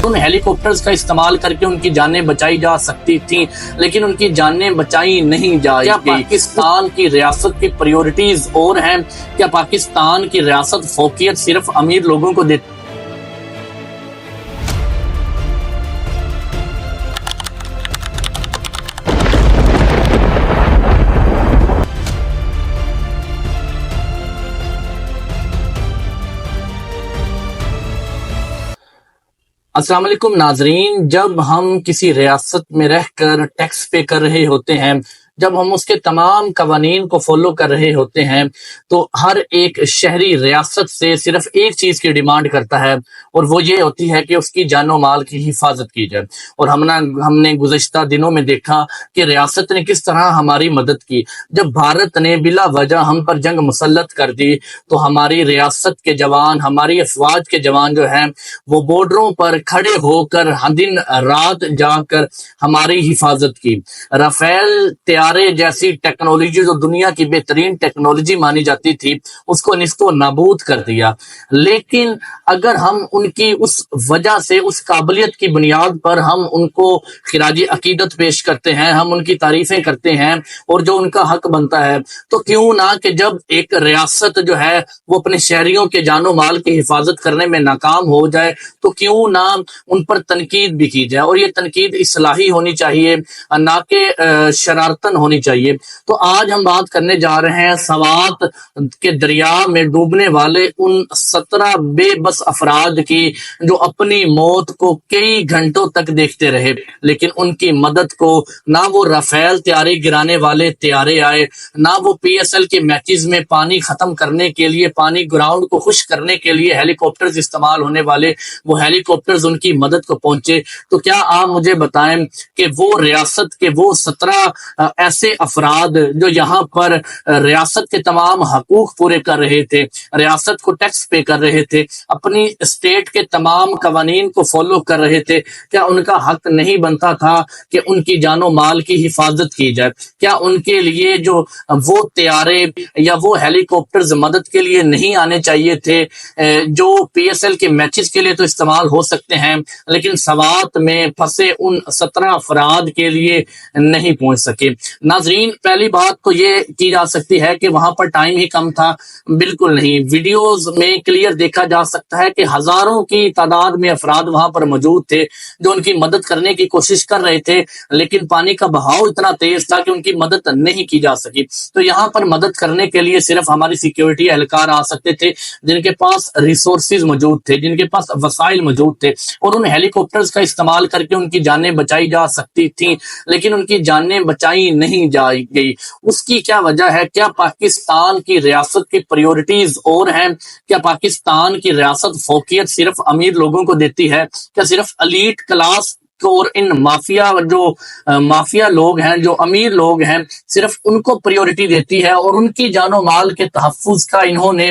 ان ہیلی copters کا استعمال کر کے ان کی جانیں بچائی جا سکتی تھیں، لیکن ان کی جانیں بچائی نہیں جائیں گی۔ پاکستان کی ریاست کی پریورٹیز اور ہیں؟ کیا پاکستان کی ریاست فوقیت صرف امیر لوگوں کو دیتی؟ السلام علیکم ناظرین، جب ہم کسی ریاست میں رہ کر ٹیکس پے کر رہے ہوتے ہیں، جب ہم اس کے تمام قوانین کو فالو کر رہے ہوتے ہیں، تو ہر ایک شہری ریاست سے صرف ایک چیز کی ڈیمانڈ کرتا ہے، اور وہ یہ ہوتی ہے کہ اس کی جان و مال کی حفاظت کی جائے۔ اور ہم نے گزشتہ دنوں میں دیکھا کہ ریاست نے کس طرح ہماری مدد کی۔ جب بھارت نے بلا وجہ ہم پر جنگ مسلط کر دی تو ہماری ریاست کے جوان، ہماری افواج کے جوان جو ہیں، وہ بارڈروں پر کھڑے ہو کر دن رات جا کر ہماری حفاظت کی۔ رافیل طیارے جیسی ٹیکنالوجی جو دنیا کی بہترین ٹیکنالوجی مانی جاتی تھی، اس کو نیست و نابود کر دیا۔ لیکن اگر ہم ان کی اس وجہ سے، اس قابلیت کی بنیاد پر ہم ان کو خراج عقیدت پیش کرتے ہیں، ہم ان کی تعریفیں کرتے ہیں اور جو ان کا حق بنتا ہے، تو کیوں نہ کہ جب ایک ریاست جو ہے وہ اپنے شہریوں کے جان و مال کی حفاظت کرنے میں ناکام ہو جائے تو کیوں نہ ان پر تنقید بھی کی جائے، اور یہ تنقید اصلاحی ہونی چاہیے، نہ کہ شرارتن ہونی چاہیے۔ تو آج ہم بات کرنے جا رہے ہیں سوات کے دریا میں ڈوبنے والے ان 17 بے بس افراد کی جو اپنی موت کو کئی گھنٹوں تک دیکھتے رہے، لیکن ان کی مدد کو نہ وہ رافیل طیارے گرانے والے طیارے آئے، نہ وہ پی ایس ایل کے میچز میں پانی ختم کرنے کے لیے، پانی گراؤنڈ کو خشک کرنے کے لیے ہیلی کاپٹرز استعمال ہونے والے وہ ہیلی کاپٹرز ان کی مدد کو پہنچے۔ تو کیا آپ مجھے بتائیں کہ وہ ریاست کے وہ 17 ایسے افراد جو یہاں پر ریاست کے تمام حقوق پورے کر رہے تھے، ریاست کو ٹیکس پے کر رہے تھے، اپنی اسٹیٹ کے تمام قوانین کو فالو کر رہے تھے، کیا ان کا حق نہیں بنتا تھا کہ ان کی جان و مال کی حفاظت کی جائے؟ کیا ان کے لیے جو وہ طیارے یا وہ ہیلی کاپٹرز مدد کے لیے نہیں آنے چاہیے تھے، جو پی ایس ایل کے میچز کے لیے تو استعمال ہو سکتے ہیں، لیکن سوات میں پھنسے ان 17 افراد کے لیے نہیں پہنچ سکے؟ ناظرین، پہلی بات تو یہ کی جا سکتی ہے کہ وہاں پر ٹائم ہی کم تھا۔ بالکل نہیں، ویڈیوز میں کلیئر دیکھا جا سکتا ہے کہ ہزاروں کی تعداد میں افراد وہاں پر موجود تھے جو ان کی مدد کرنے کی کوشش کر رہے تھے، لیکن پانی کا بہاؤ اتنا تیز تھا کہ ان کی مدد نہیں کی جا سکی۔ تو یہاں پر مدد کرنے کے لیے صرف ہماری سیکیورٹی اہلکار آ سکتے تھے جن کے پاس ریسورسز موجود تھے، جن کے پاس وسائل موجود تھے، اور ان ہیلی کاپٹرز کا استعمال کر کے ان کی جانیں بچائی جا سکتی تھیں، لیکن ان کی جانیں بچائی نہیں جائی گئی۔ اس کی کیا وجہ ہے؟ کیا پاکستان کی ریاست کی پریورٹیز اور ہیں؟ کیا پاکستان کی ریاست فوقیت صرف امیر لوگوں کو دیتی ہے؟ کیا صرف ایلیٹ کلاس اور ان مافیا لوگ ہیں، جو امیر لوگ ہیں، صرف ان کو پریورٹی دیتی ہے اور ان کی جان و مال کے تحفظ کا انہوں نے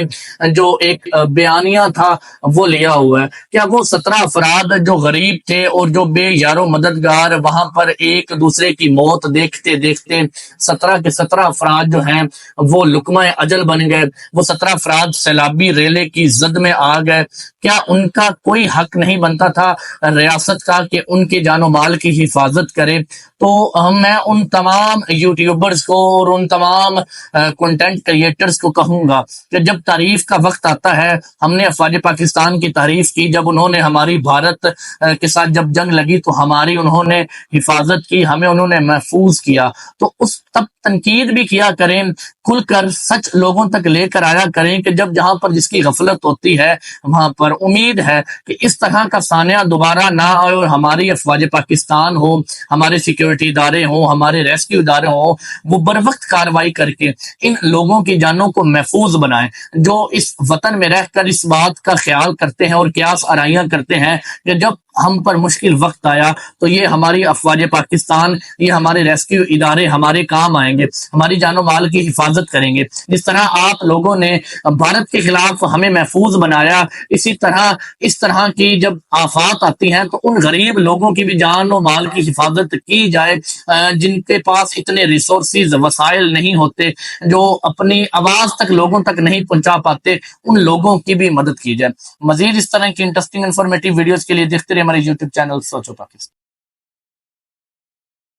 جو ایک بیانیہ تھا وہ لیا ہوا ہے؟ کیا وہ 17 افراد جو غریب تھے اور جو بے یار و مددگار وہاں پر ایک دوسرے کی موت دیکھتے دیکھتے 17 کے 17 افراد جو ہیں وہ لقمہ اجل بن گئے، وہ 17 افراد سیلابی ریلے کی زد میں آ گئے؟ کیا ان کا کوئی حق نہیں بنتا تھا ریاست کا کہ ان کے جان و مال کی حفاظت کرے؟ تو میں ان تمام یوٹیوبرز کو اور ان تمام کنٹینٹ کریٹرز کو کہوں گا کہ جب تعریف کا وقت آتا ہے، ہم نے افواج پاکستان کی تعریف کی، جب انہوں نے ہماری بھارت کے ساتھ جب جنگ لگی تو ہماری انہوں نے حفاظت کی، ہمیں انہوں نے محفوظ کیا، تو اس تب تنقید بھی کیا کریں، کھل کر سچ لوگوں تک لے کر آیا کریں کہ جب جہاں پر جس کی غفلت ہوتی ہے وہاں پر امید ہے کہ اس طرح کا سانحہ دوبارہ نہ آئے، اور ہماری افواج پاکستان ہو، ہمارے سیکیورٹی ادارے ہوں، ہمارے ریسکیو ادارے ہوں، وہ بر وقت کارروائی کر کے ان لوگوں کی جانوں کو محفوظ بنائیں جو اس وطن میں رہ کر اس بات کا خیال کرتے ہیں اور قیاس آرائیاں کرتے ہیں کہ جب ہم پر مشکل وقت آیا تو یہ ہماری افواج پاکستان، یہ ہمارے ریسکیو ادارے ہمارے کام آئیں گے، ہماری جان و مال کی حفاظت کریں گے۔ جس طرح آپ لوگوں نے بھارت کے خلاف ہمیں محفوظ بنایا، اسی طرح اس طرح کی جب آفات آتی ہیں تو ان غریب لوگوں کی بھی جان و مال کی حفاظت کی جائے جن کے پاس اتنے ریسورسز، وسائل نہیں ہوتے، جو اپنی آواز تک لوگوں تک نہیں پہنچا پاتے، ان لوگوں کی بھی مدد کی جائے۔ مزید اس طرح کی انٹرسٹنگ انفارمیٹیو ویڈیوز کے لیے دیکھتے رہیں ہمارے یوٹیوب چینل سوچو پاکستان.